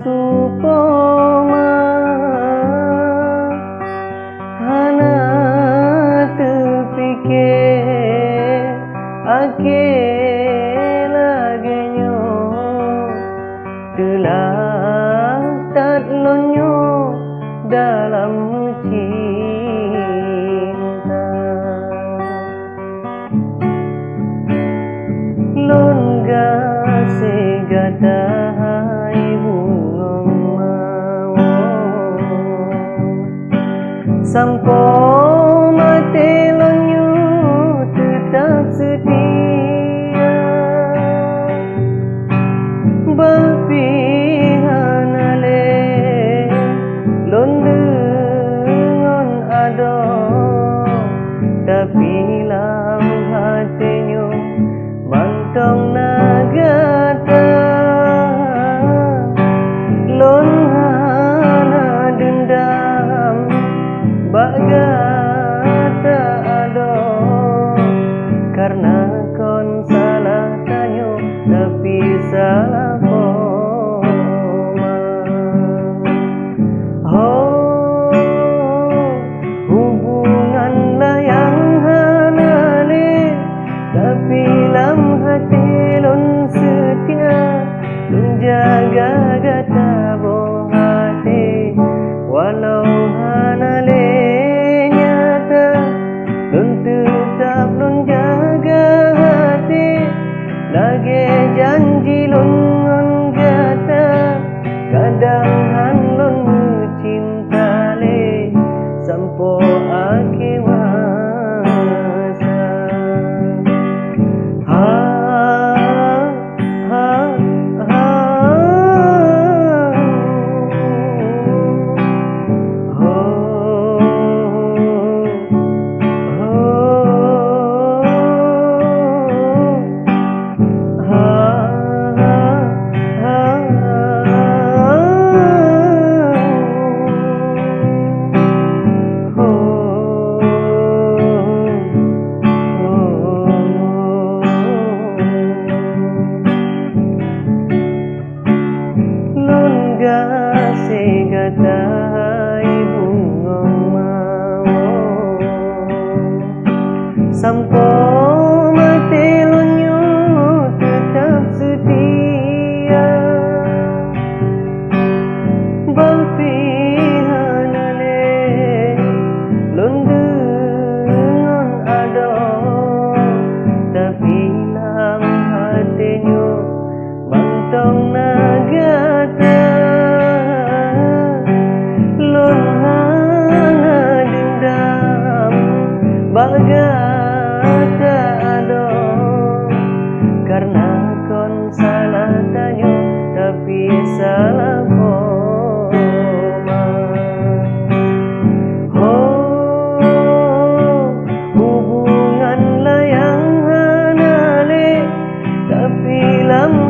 supoma hana terfikir ake lagenyo telah tak lonyo dalam cinta longga segata sampo mati lonyo tetap setia berpihak ale londengon ado tapi lam hatinyo mantong nagata lon hana dendam bagata ado karena kon salah tanyo tapi salah koma. Oh, hubunganlah yang halale tapi lam hati lon setia lon jaga gata boh hati walau halale tetap lon jaga hati lagi janji lon gata kadang han lon cinta le sampo ake masa ha ha ha segata ibu ngomong sampo mati lonyo tetap setia berpihak ale londengon ado tapi lam hatinyo mantong nagata bagata ado karena kon salah tanyo tapi salah koma. Oh, hubunganlah yang halale tapi lam